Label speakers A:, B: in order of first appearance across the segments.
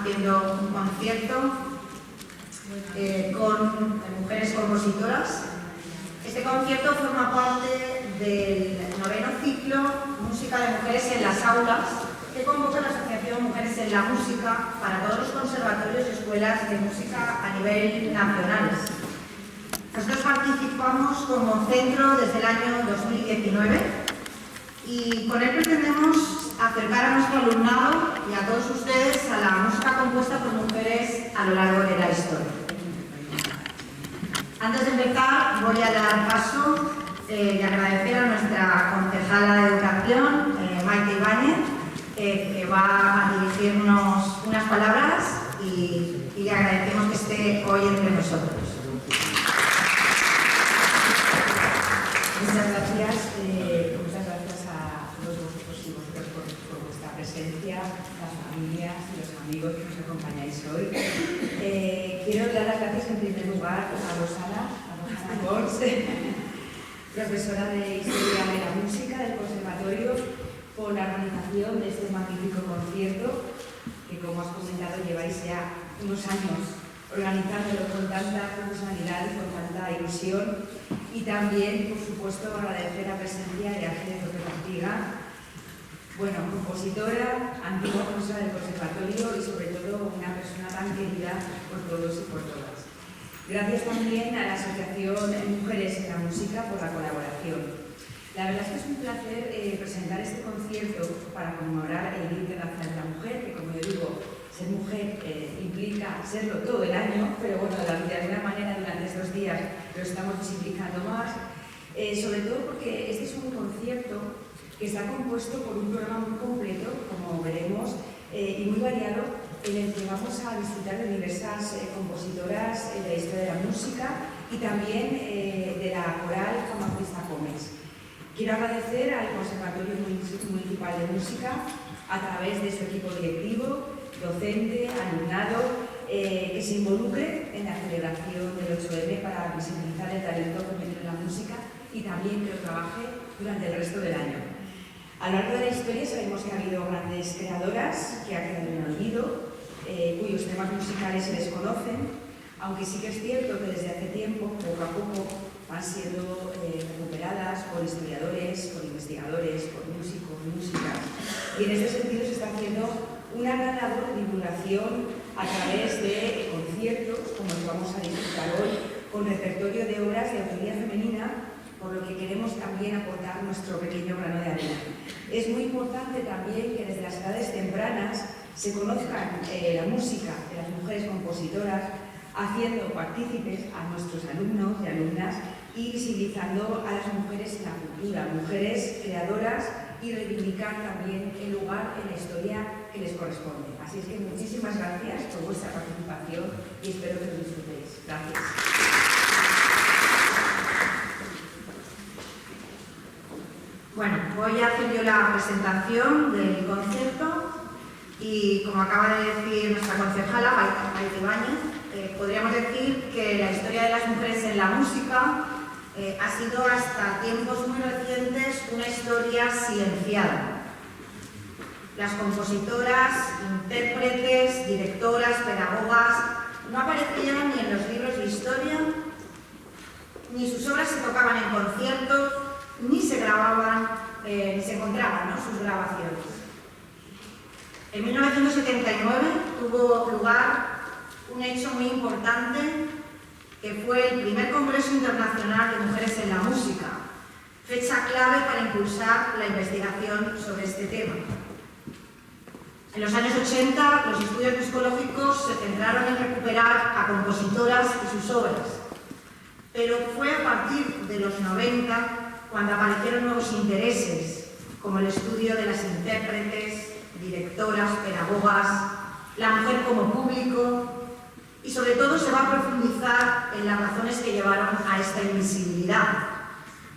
A: haciendo un concierto con mujeres compositoras. Este concierto forma parte del 9º ciclo Música de Mujeres en las Aulas, que convoca la Asociación Mujeres en la Música para todos los conservatorios y escuelas de música a nivel nacional. Nosotros participamos como centro desde el año 2019 y con él pretendemos acercar a nuestro alumnado y a todos ustedes a la música compuesta por mujeres a lo largo de la historia. Antes de empezar, voy a dar paso y agradecer a nuestra concejala de Educación, Maite Ibáñez, que va a dirigirnos unas palabras y le agradecemos que esté hoy entre nosotros.
B: Muchas gracias a todos vosotros y vosotras por vuestra presencia, las familias y los amigos que nos acompañáis hoy. Quiero dar las gracias en primer lugar a Rosana Pons, profesora de Historia de la Música del Conservatorio, por la organización de este magnífico concierto que, como has comentado, lleváis ya unos años organizándolo con tanta profesionalidad y con tanta ilusión. Y también, por supuesto, agradecer la presencia de Ángeles López Ortiga, compositora, antigua profesora del conservatorio y sobre todo una persona tan querida por todos y por todas. Gracias también a la Asociación Mujeres en la Música por la colaboración. La verdad es que es un placer presentar este concierto para conmemorar el Día Internacional de la Mujer, que, como yo digo, ser mujer implica serlo todo el año, pero bueno, de alguna manera durante estos días lo estamos visibilizando más, sobre todo porque este es un concierto que está compuesto por un programa muy completo, como veremos, y muy variado, en el que vamos a disfrutar de diversas compositoras de la historia de la música y también de la coral Juan Bautista Gómez. Quiero agradecer al Conservatorio Municipal de Música, a través de su equipo directivo, docente, alumnado, que se involucre en la celebración del 8M para visibilizar el talento femenino en la música y también que lo trabaje durante el resto del año. A lo largo de la historia sabemos que ha habido grandes creadoras que han quedado en el olvido, cuyos temas musicales se desconocen, aunque sí que es cierto que desde hace tiempo, poco a poco, han sido recuperadas por historiadores, por investigadores, por músicos, músicas. Y en este sentido se está haciendo una gran labor de divulgación a través de conciertos, como los vamos a disfrutar hoy, con repertorio de obras de autoría femenina, por lo que queremos también aportar nuestro pequeño grano de arena. Es muy importante también que desde las edades tempranas se conozcan la música de las mujeres compositoras, haciendo partícipes a nuestros alumnos y alumnas y visibilizando a las mujeres en la cultura, mujeres creadoras, y reivindicar también el lugar en la historia que les corresponde. Así es que muchísimas gracias por vuestra participación y espero que lo disfrutéis. Gracias.
A: Bueno, voy a hacer yo la presentación del concierto y, como acaba de decir nuestra concejala, Maite Ibáñez, podríamos decir que la historia de las mujeres en la música ha sido hasta tiempos muy recientes una historia silenciada. Las compositoras, intérpretes, directoras, pedagogas no aparecían ni en los libros de historia, ni sus obras se tocaban en conciertos, ni se grababan, ni se encontraban, ¿no?, sus grabaciones. En 1979 tuvo lugar un hecho muy importante, que fue el primer Congreso Internacional de Mujeres en la Música, fecha clave para impulsar la investigación sobre este tema. En los años 80, los estudios musicológicos se centraron en recuperar a compositoras y sus obras, pero fue a partir de los 90 cuando aparecieron nuevos intereses, como el estudio de las intérpretes, directoras, pedagogas, la mujer como público, y sobre todo se va a profundizar en las razones que llevaron a esta invisibilidad,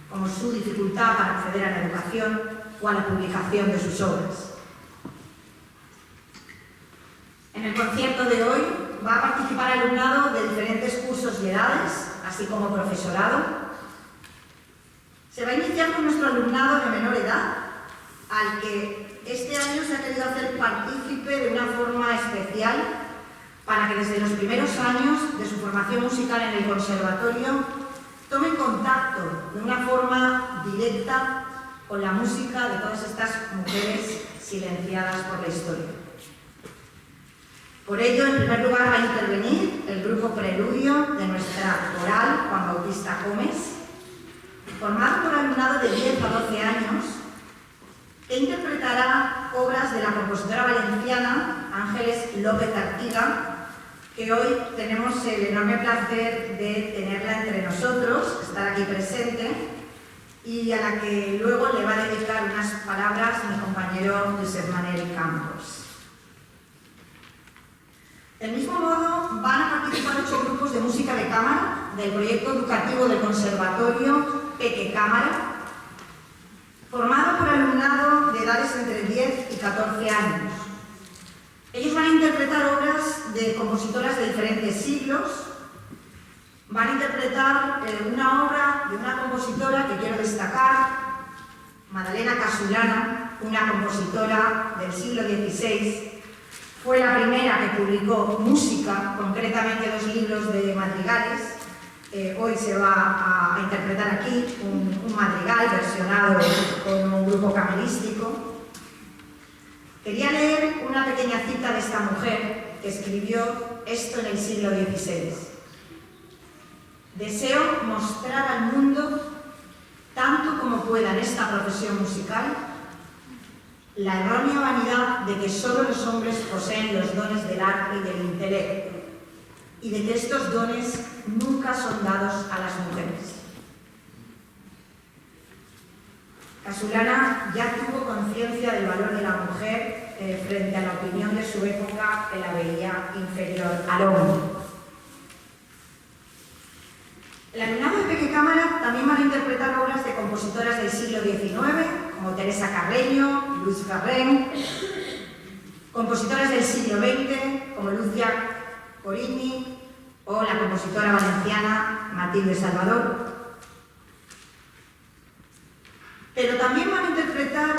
A: como su dificultad para acceder a la educación o a la publicación de sus obras. En el concierto de hoy va a participar alumnado de diferentes cursos y edades, así como profesorado. Se va a iniciar con nuestro alumnado de menor edad, al que este año se ha querido hacer partícipe de una forma especial para que desde los primeros años de su formación musical en el conservatorio tomen contacto de una forma directa con la música de todas estas mujeres silenciadas por la historia. Por ello, en primer lugar, va a intervenir el grupo Preludio de nuestra coral Juan Bautista Gómez, formado por alumnado de 10 a 12 años, que interpretará obras de la compositora valenciana Ángeles López Artiga, que hoy tenemos el enorme placer de tenerla entre nosotros, estar aquí presente, y a la que luego le va a dedicar unas palabras mi compañero Josep Manel Campos. Del mismo modo, van a participar 8 grupos de música de cámara del proyecto educativo del Conservatorio Peque Cámara, formado por alumnado de edades entre 10 y 14 años. Ellos van a interpretar obras de compositoras de diferentes siglos. Van a interpretar una obra de una compositora que quiero destacar, Madalena Casulana, una compositora del siglo XVI. Fue la primera que publicó música, concretamente 2 libros de madrigales. Hoy se va a interpretar aquí un madrigal versionado con un grupo camerístico. Quería leer una pequeña cita de esta mujer que escribió esto en el siglo XVI. Deseo mostrar al mundo, tanto como pueda en esta profesión musical, la errónea vanidad de que solo los hombres poseen los dones del arte y del intelecto, y de que estos dones nunca son dados a las mujeres. Casulana ya tuvo conciencia del valor de la mujer frente a la opinión de su época, que la veía inferior al hombre. El alumnado de Peque Cámara también van a interpretar obras de compositoras del siglo XIX, como Teresa Carreño, Luis Ferrén, compositoras del siglo XX, como Lucia Corini, o la compositora valenciana Matilde Salvador. Pero también van a interpretar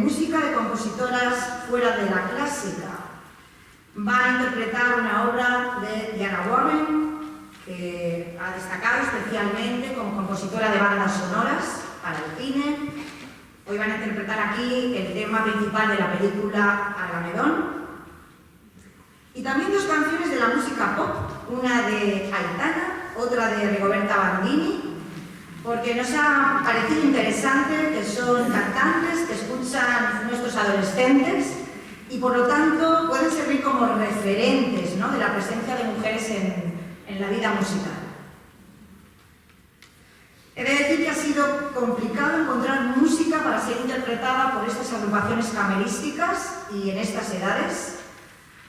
A: música de compositoras fuera de la clásica. Va a interpretar una obra de Diana Warren, que ha destacado especialmente como compositora de bandas sonoras para el cine. Hoy van a interpretar aquí el tema principal de la película Agamedón. Y también 2 canciones de la música pop, una de Aitana, otra de Rigoberta Bandini, porque nos ha parecido interesante que son cantantes que escuchan nuestros adolescentes y por lo tanto pueden servir como referentes, ¿no?, de la presencia de mujeres en la vida musical. He de decir que ha sido complicado encontrar música para ser interpretada por estas agrupaciones camerísticas y en estas edades,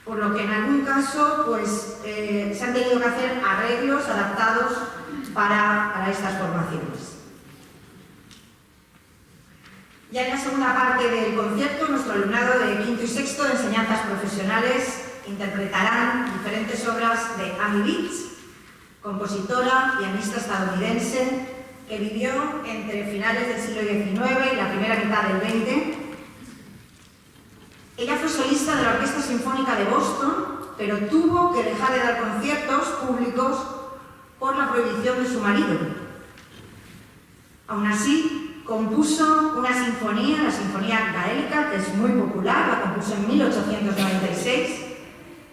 A: por lo que en algún caso pues, se han tenido que hacer arreglos adaptados para estas formaciones. Ya en la segunda parte del concierto, nuestro alumnado de quinto y sexto de enseñanzas profesionales interpretarán diferentes obras de Amy Beach, compositora, pianista estadounidense, que vivió entre finales del siglo XIX y la primera mitad del XX. Ella fue solista de la Orquesta Sinfónica de Boston, pero tuvo que dejar de dar conciertos públicos por la prohibición de su marido. Aún así, compuso una sinfonía, la Sinfonía Gaélica, que es muy popular, la compuso en 1896,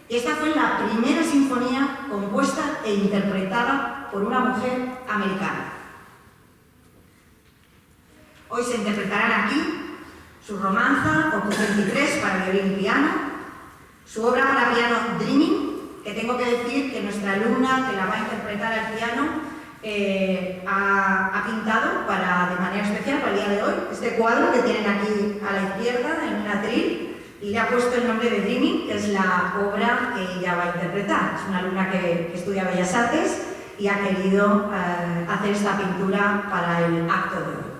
A: y esta fue la primera sinfonía compuesta e interpretada por una mujer americana. Hoy se interpretarán aquí su romanza, opus 23 para violín y piano, su obra para piano Dreaming, que tengo que decir que nuestra alumna que la va a interpretar al piano ha pintado de manera especial para el día de hoy este cuadro que tienen aquí a la izquierda en un atril y le ha puesto el nombre de Dreaming, que es la obra que ella va a interpretar. Es una alumna que estudia Bellas Artes y ha querido hacer esta pintura para el acto de hoy.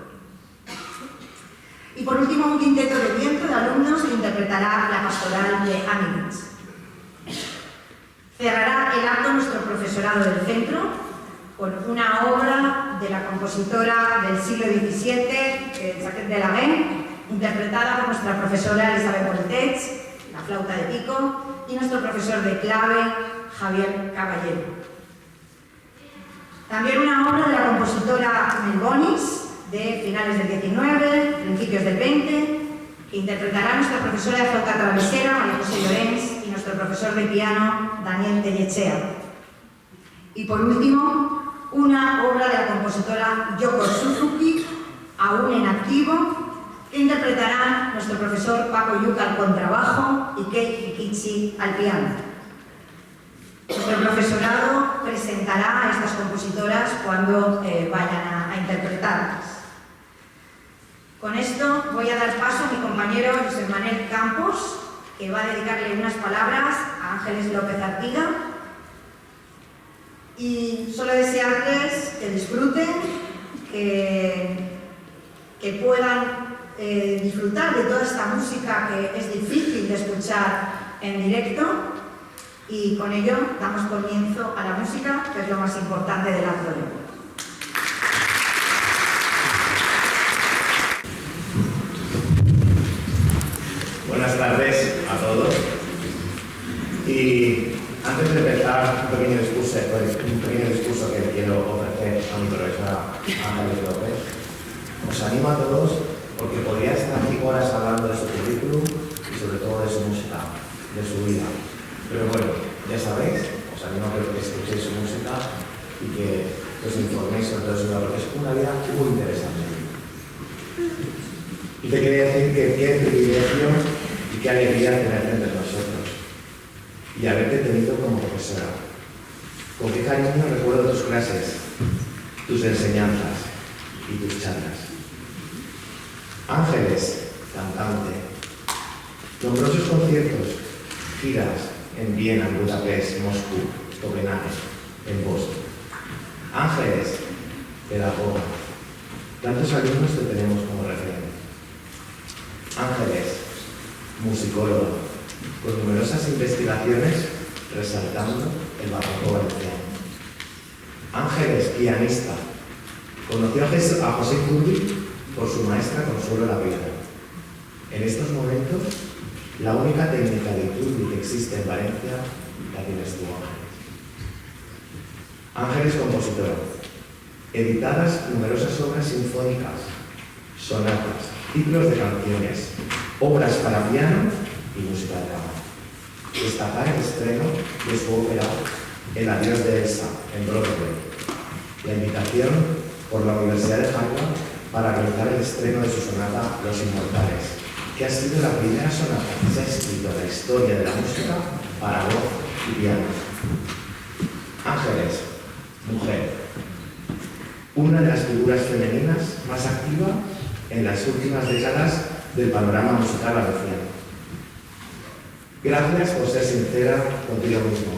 A: Y por último, un quinteto de viento de alumnos que interpretará la pastoral de Amy Beach. Cerrará el acto nuestro profesorado del centro con una obra de la compositora del siglo XVII, Jacquet de la Reine, interpretada por nuestra profesora Elizabeth Voltech, la flauta de pico, y nuestro profesor de clave, Javier Caballero. También una obra de la compositora Mel Bonis, de finales del 19, principios del 20, que interpretará nuestra profesora de flauta travesera, María José Llorens, y nuestro profesor de piano, Daniel Tellechea. Y por último, una obra de la compositora Yoko Suzuki, aún en activo, que interpretarán nuestro profesor Paco Yuca al contrabajo y Kei Hikichi al piano. Nuestro profesorado presentará a estas compositoras cuando vayan a interpretarlas. Con esto voy a dar paso a mi compañero José Manuel Campos, que va a dedicarle unas palabras a Ángeles López Artiga. Y solo desearles que disfruten, que puedan disfrutar de toda esta música que es difícil de escuchar en directo, y con ello damos comienzo a la música, que es lo más importante del acto de hoy.
C: Buenas tardes a todos. Y antes de empezar un pequeño discurso que quiero ofrecer a mi profesora Ángeles López, os animo a todos porque podría estar aquí horas hablando de su currículum y sobre todo de su música, de su vida. Pero bueno, ya sabéis, os animo a que escuchéis su música y que os informéis sobre todo su vida, porque es una vida muy interesante. Y te quería decir que qué privilegio y qué alegría tenerte entre nosotros y haberte tenido como profesora. Con qué cariño recuerdo tus clases, tus enseñanzas y tus charlas. Ángeles, cantante, nombrosos conciertos, giras en Viena, Budapest, Moscú, Copenhague, en Boston. Ángeles, pedagoga, tantos alumnos te tenemos como referente. Ángeles, musicóloga, con numerosas investigaciones resaltando el barroco valenciano. Ángeles, pianista, conoció a José Curri por su maestra Consuelo Lavira. En estos momentos, la única técnica de Curri que existe en Valencia la tienes tú, Ángeles. Ángeles, compositora, editadas numerosas obras sinfónicas, sonatas, ciclos de canciones, obras para piano y música de cámara. Destacar el estreno de su ópera El adiós de Elsa, en Broadway. La invitación por la Universidad de Harvard para realizar el estreno de su sonata Los Inmortales, que ha sido la primera sonata que se ha escrito en la historia de la música para voz y piano. Ángeles, mujer, una de las figuras femeninas más activas en las últimas décadas del panorama musical valenciano. Gracias por ser sincera contigo mismo,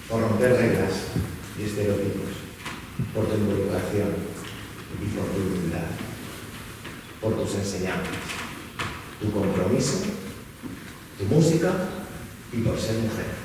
C: por romper reglas y estereotipos, por tu involucración y por tu humildad, por tus enseñanzas, tu compromiso, tu música y por ser mujer.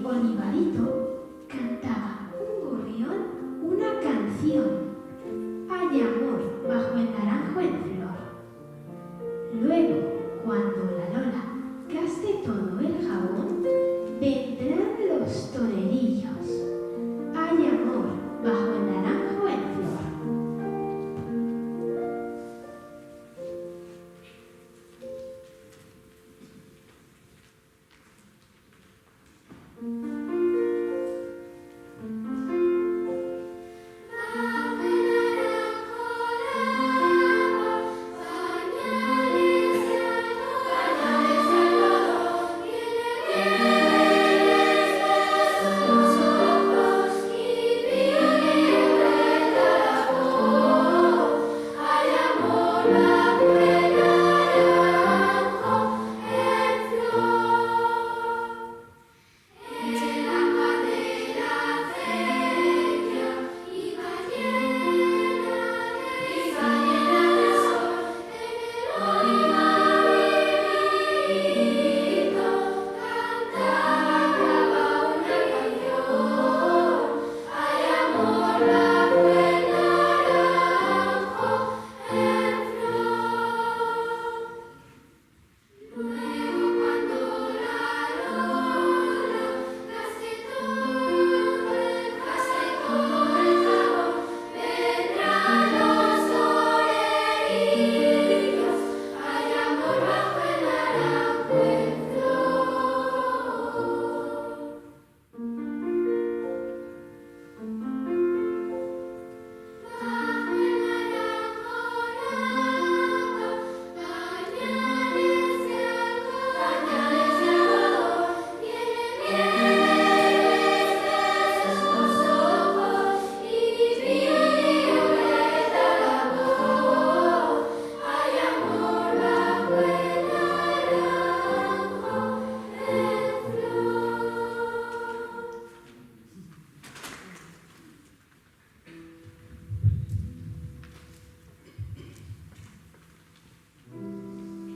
D: Olivarito cantaba un gorrión una canción. Hay amor bajo el naranjo en flor. Luego, cuando la Lola gaste todo el jabón, vendrán los torerillos. Hay amor bajo el naranjo en flor.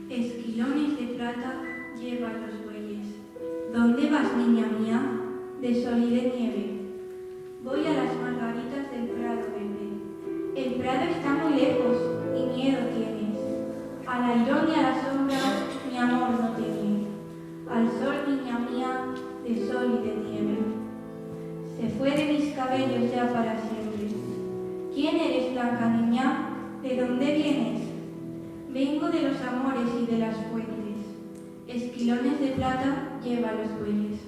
E: Esquilones de plata lleva los bueyes. ¿Dónde vas, niña mía? De sol y de nieve. Voy a las margaritas del prado, bebé. El prado está muy lejos y miedo tienes. Al airón y a la sombra mi amor no te nieve. Al sol, niña mía, de sol y de nieve. Se fue de mis cabellos ya para siempre. ¿Quién eres, blanca niña? ¿De dónde vienes? Vengo de los amores y de las fuentes. Esquilones de plata lleva los bueyes.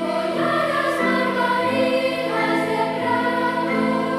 F: Voy a las margaritas del prado verde.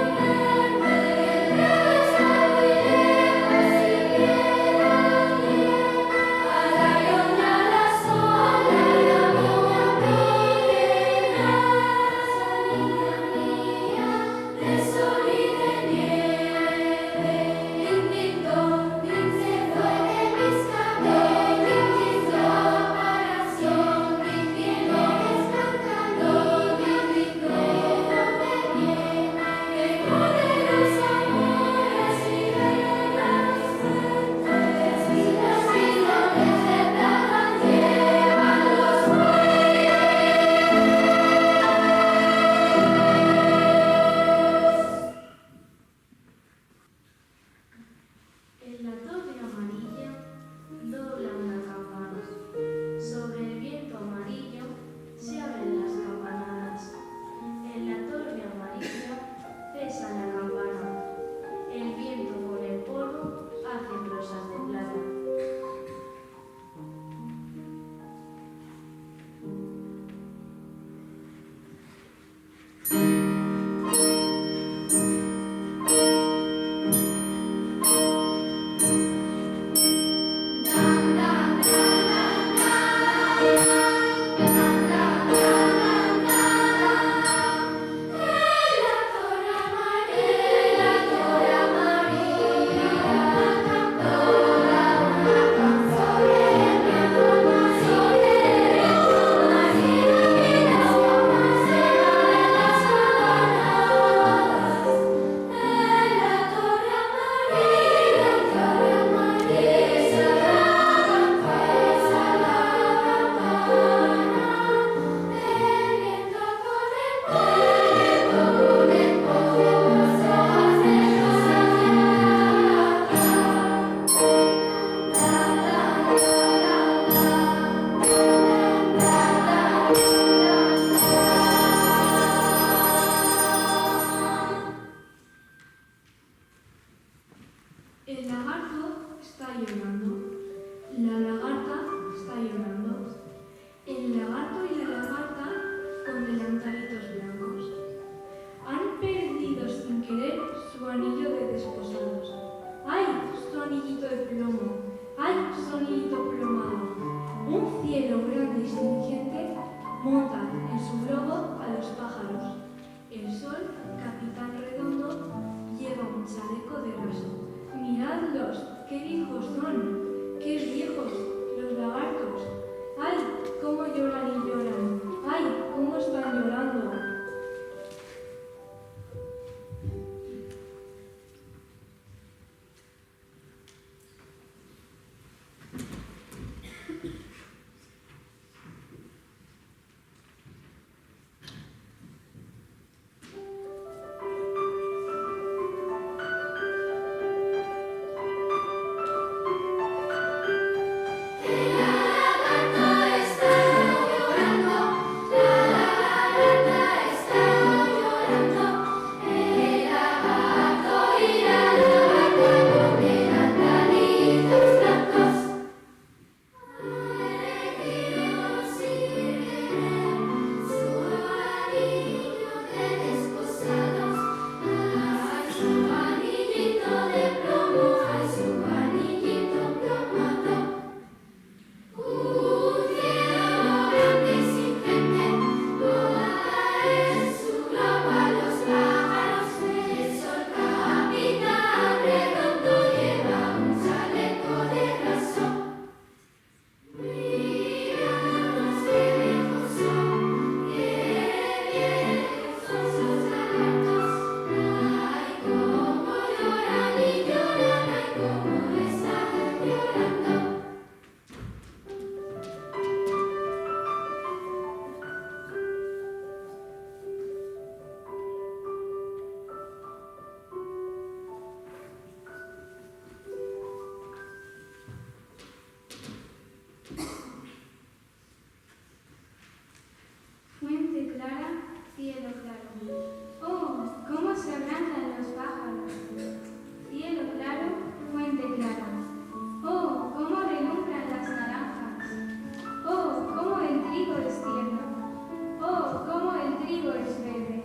F: su globo a los pájaros. El sol, capitán redondo, lleva un chaleco de raso. Miradlos, qué viejos son, qué viejos, los lagartos. ¡Ay, cómo lloran y lloran! ¡Ay, cómo están llorando!
D: Fuente clara, cielo claro. Oh, cómo se abrazan los pájaros. Cielo claro, fuente clara. Oh, cómo relumbran las naranjas. Oh, cómo el trigo es tierno. Oh, cómo el trigo es verde.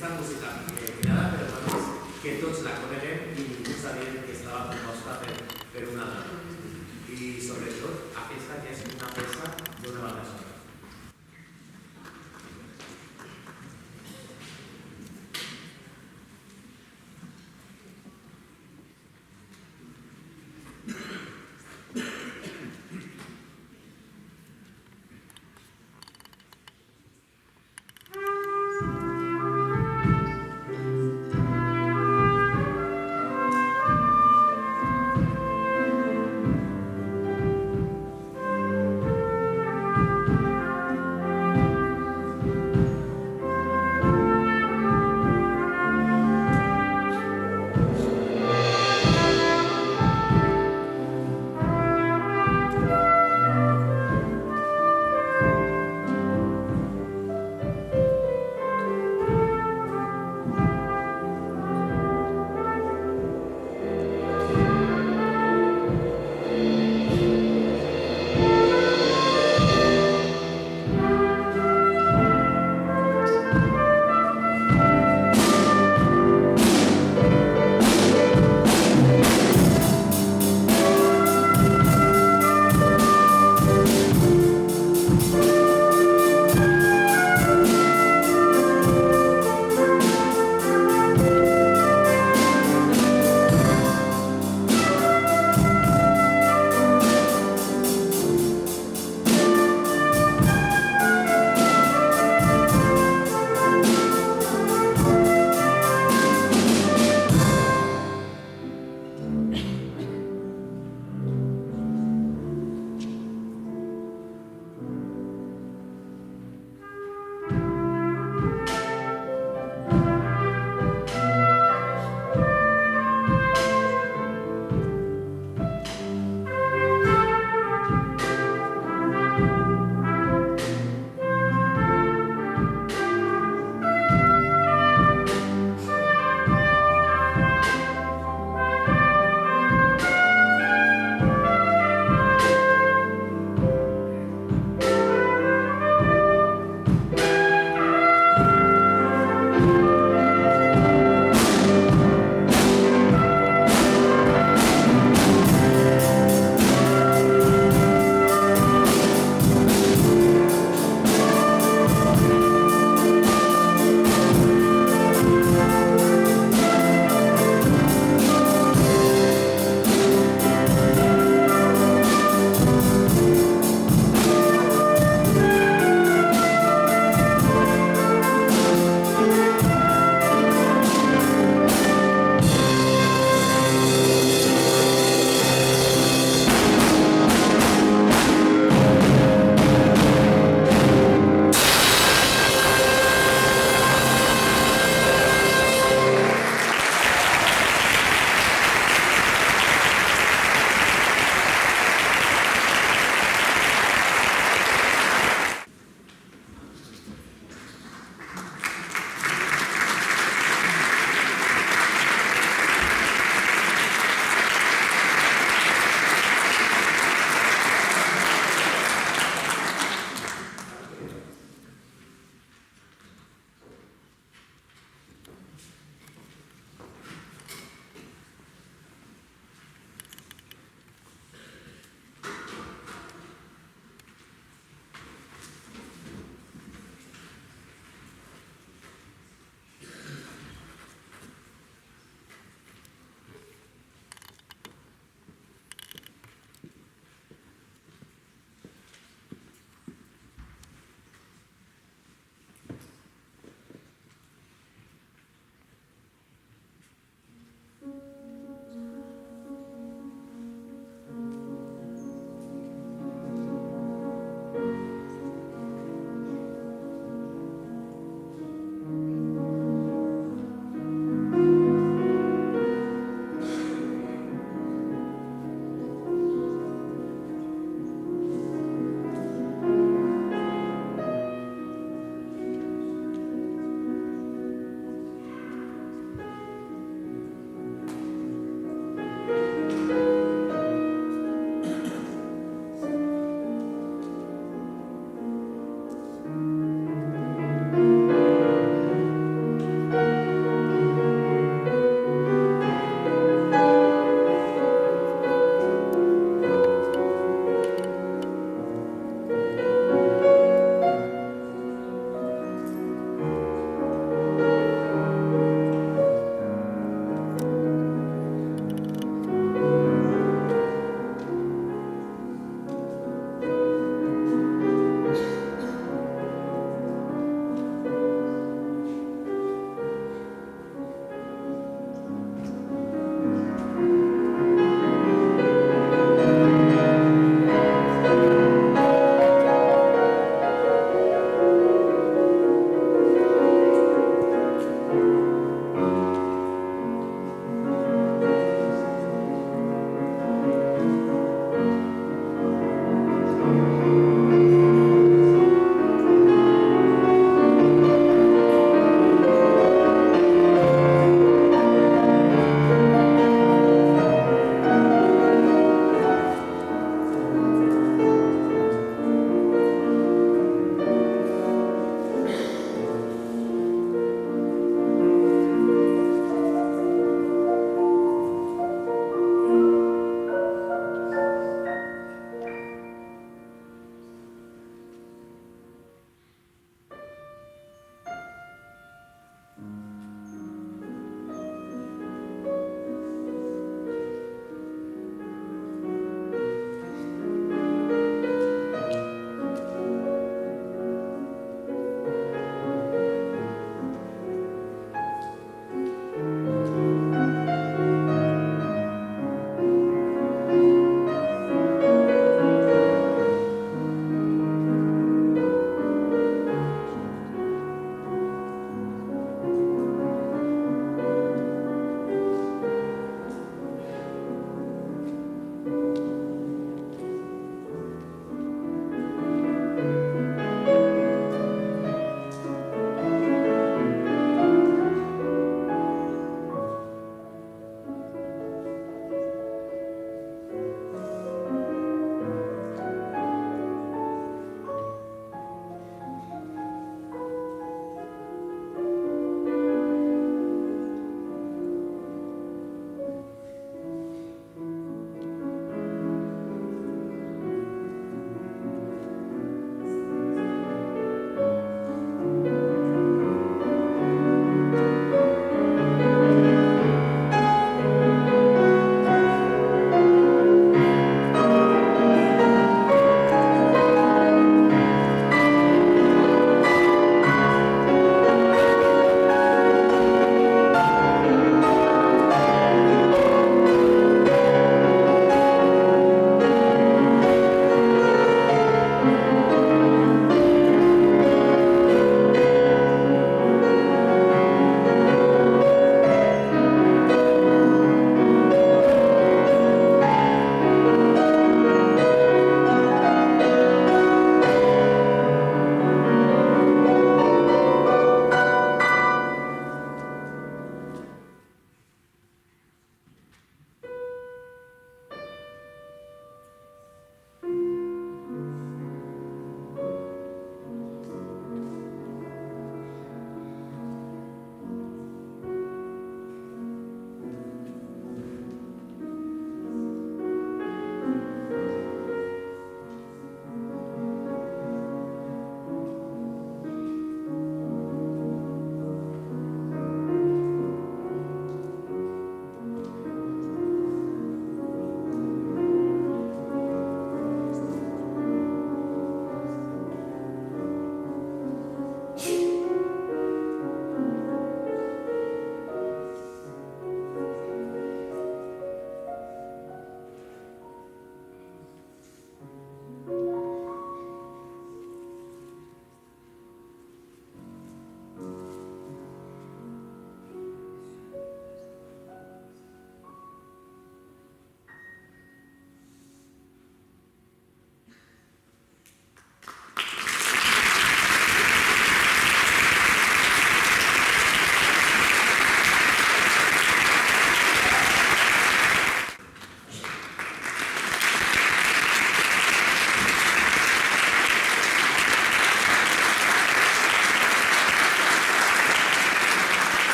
G: aquesta música creada per dones, que tots la coneguem i ningú sabia que estava composta per una dona. I sobretot aquesta que és una peça d'una banda sonora.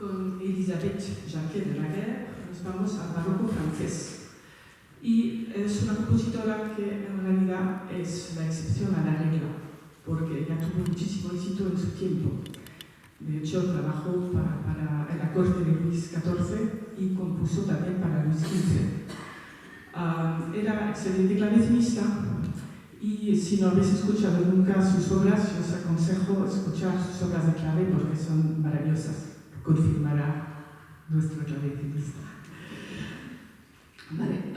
H: con Elisabeth Jacquet de la Guerre, nos vamos al barroco francés. Y es una compositora que en realidad es la excepción a la regla, porque ella tuvo muchísimo éxito en su tiempo. De hecho, trabajó en la corte de Luis XIV y compuso también para Luis XV. Era excelente clavecinista y si no habéis escuchado nunca sus obras, yo os aconsejo escuchar sus obras de clave porque son maravillosas. Confirmará nuestro clavecinista. Vale.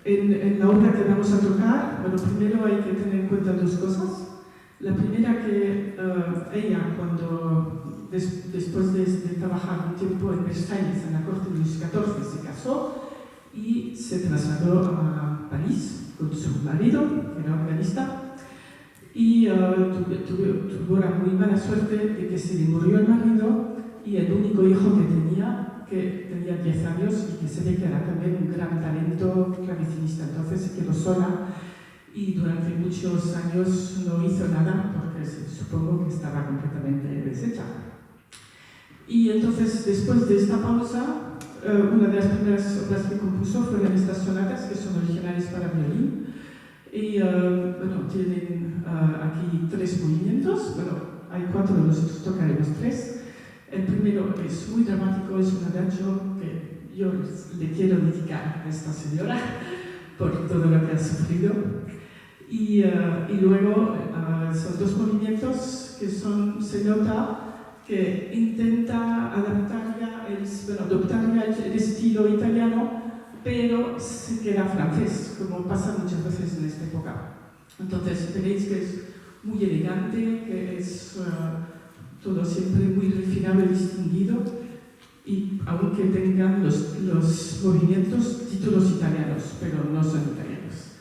H: En la obra que vamos a tocar, bueno, primero hay que tener en cuenta dos cosas. La primera que ella, cuando después de trabajar un tiempo en Versalles, en la corte de Luis XIV, se casó y se trasladó a París con su marido, que era organista, y tuvo la muy mala suerte de que se le murió el marido y el único hijo que tenía 10 años y que se ve que era también un gran talento clavecinista. Entonces se quedó sola y durante muchos años no hizo nada porque supongo que estaba completamente deshecha. Y entonces, después de esta pausa, una de las primeras obras que compuso fueron estas sonatas que son originales para violín. Y bueno, tienen aquí 3 movimientos. Bueno, hay 4, nosotros tocaremos 3. El primero es muy dramático, es un adagio que yo le quiero dedicar a esta señora por todo lo que ha sufrido. Y luego son 2 movimientos que se nota que intenta adoptar ya el estilo italiano, pero se queda francés, como pasa muchas veces en esta época. Entonces veréis que es muy elegante, que es todo siempre muy refinado y distinguido, y aunque tengan los movimientos títulos italianos, pero no son italianos.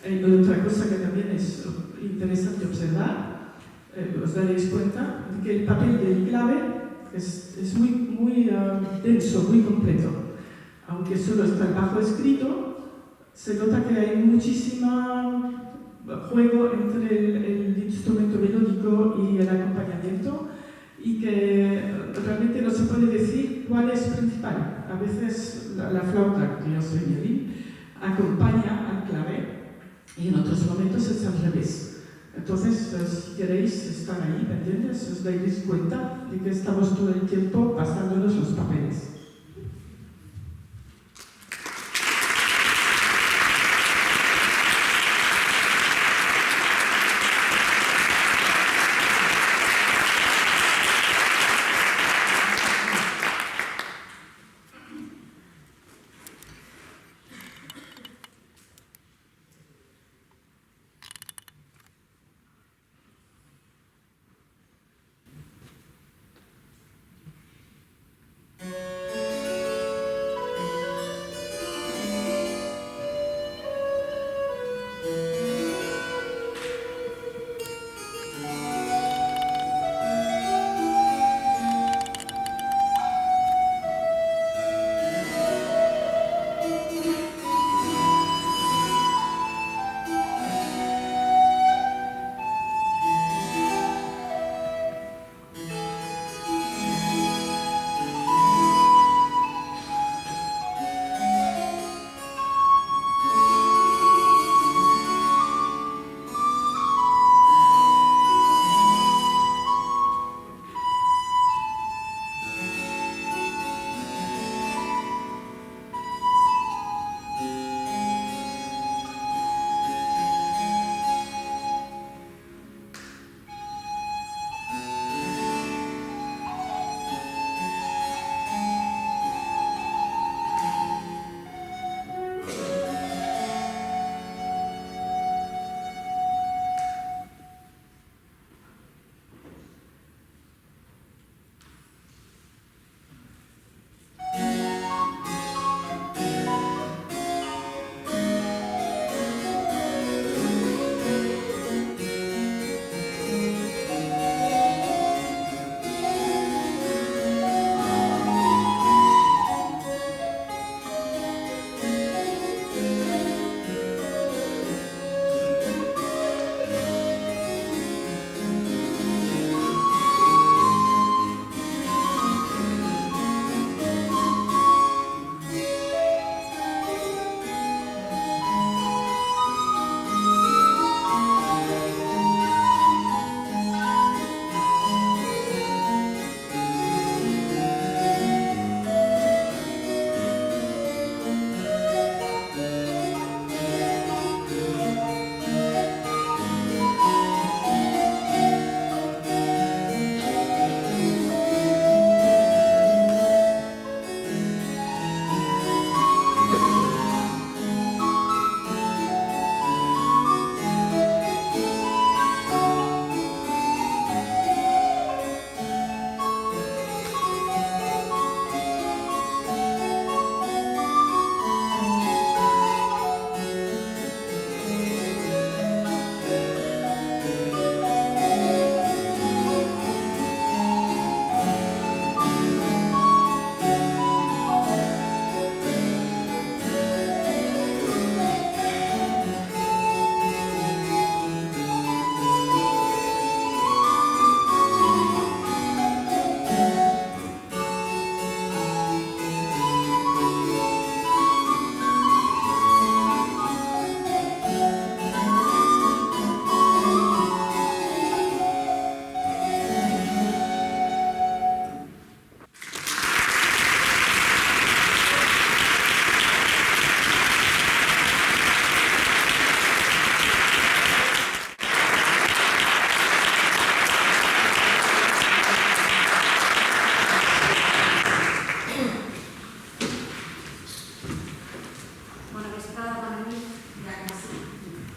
H: Hay otra cosa que también es interesante observar, os daréis cuenta de que el papel del clave es muy denso, muy completo. Aunque solo está el bajo escrito, se nota que hay muchísimo juego entre el instrumento melódico y el acompañamiento, y que realmente no se puede decir cuál es principal. A veces la flauta, que yo soy violín, acompaña al clave, y en otros momentos es al revés. Entonces, si queréis estar ahí pendientes, os dais cuenta de que estamos todo el tiempo pasándonos los papeles.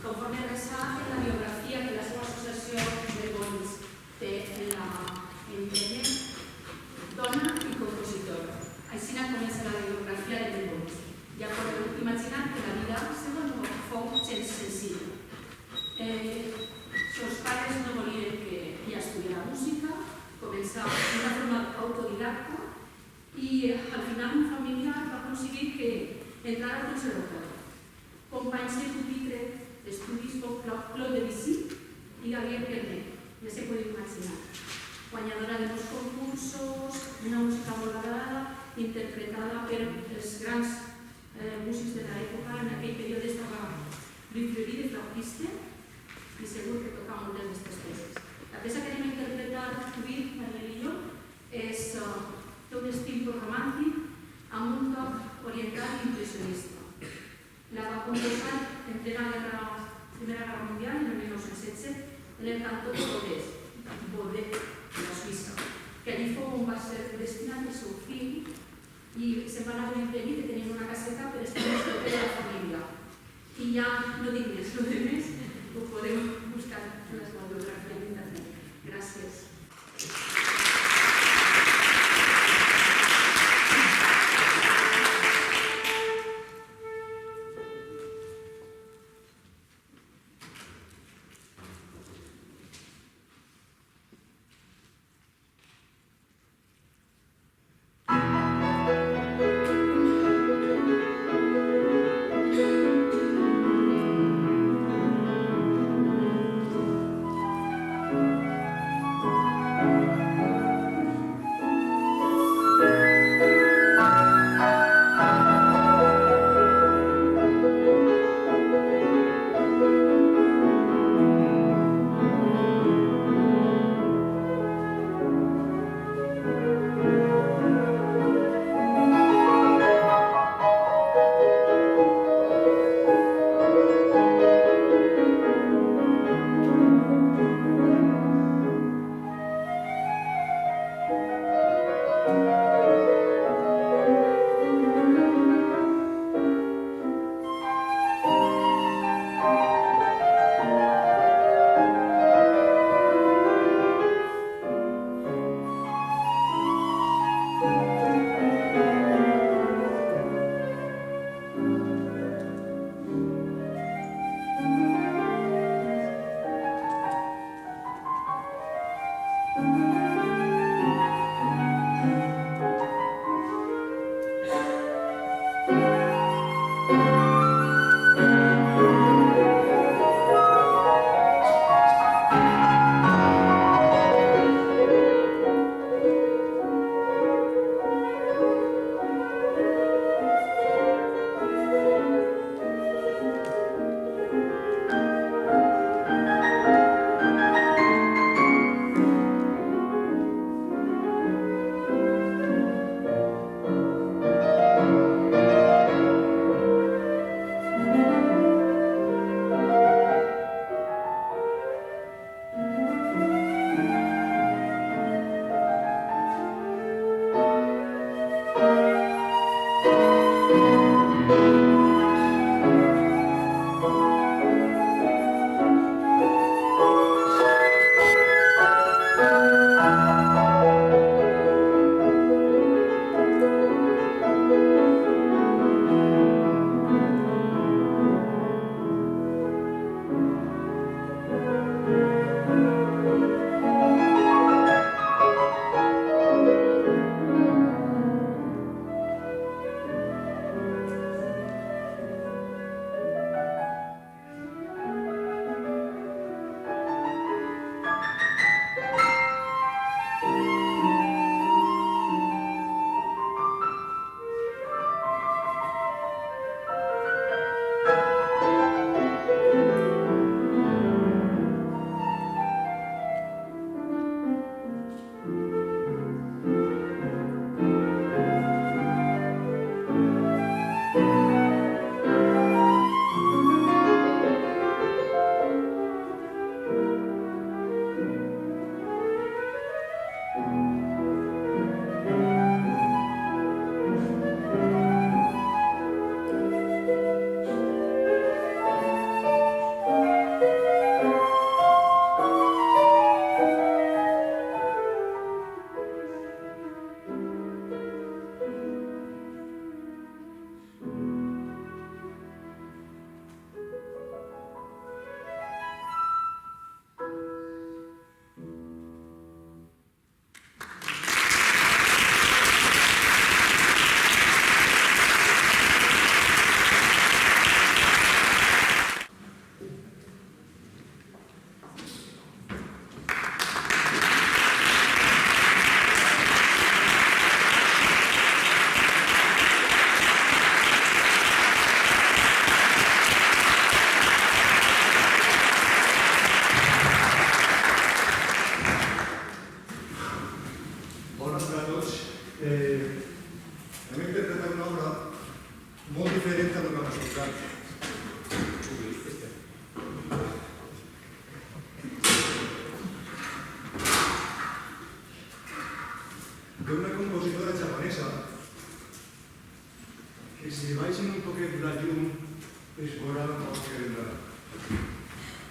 I: conforme resa en la biografia que la seva associació de bons té en internet, dona i compositor. Així comença la biografia de Del Bonis. Ja podeu imaginar que la vida seva no fou gens senzilla. Sos pares no volien que ella estudiara música, començà d'una forma autodidacta i al final un familiar va aconseguir que entrara al conservatori. Companys de pupitre d'estudis com Claude Debussy i Gabriel Pernet, ja se podeu imaginar. Guanyadora de molts concursos, una música molt agradada, interpretada per els grans músics de l'època. En aquell període estava Louis Fleury de flautista i segur que toca moltes d'aquestes peces. La peça que anem a interpretar avui, Mariel i jo, té un estil romàntic amb un toc oriental i impressionista. La va composar en plena Primera Guerra Mundial, en el 1917, en el cantó de Bordeaux, de la Suïssa, que allí fou on va ser destinat el seu fill i se'n va anar a venir que tenien una caseta per estar més proper de la família. I ja no dic més, el de més ho podeu buscar en la seva biografia en internet. Gràcies.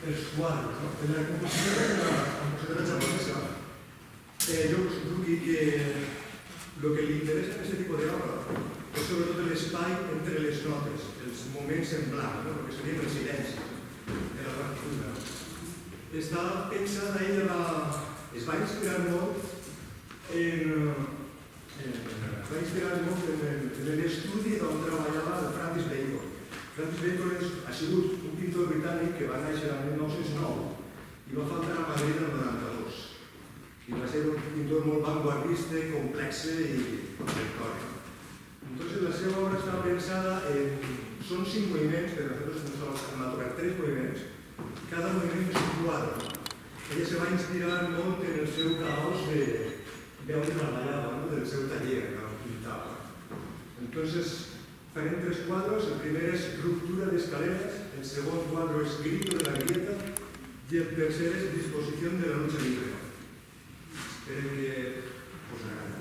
J: els quadros, no? En la compositora japonesa, yo creo que lo que le interesa en este tipo de obra es sobre todo el espai entre les notes, els moments en blanc, no? Lo que seria el silenci de la partitura. Està pensada, es va inspirar molt en l'estudi d'on treballava el Francis Bacon. Francis Bacon ha sigut un pintor britànic que va néixer el 1909 i va faltar a Madrid el 92. I va ser un pintor molt vanguardista, complexe i conceptual. Entonces la seva obra està pensada són 5 moviments, però nosaltres hem tocat 3 moviments. Cada moviment és un quadre. Ella se va inspirar molt en el seu caos d'on treballava, del seu taller, on pintava. Entonces farem 3 quadros. El primer és Ruptura d'escaleras, el segon quadro és Grito de la grieta i el tercer és Disposición de la lucha libre. Espero que us agradi.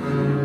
C: Thank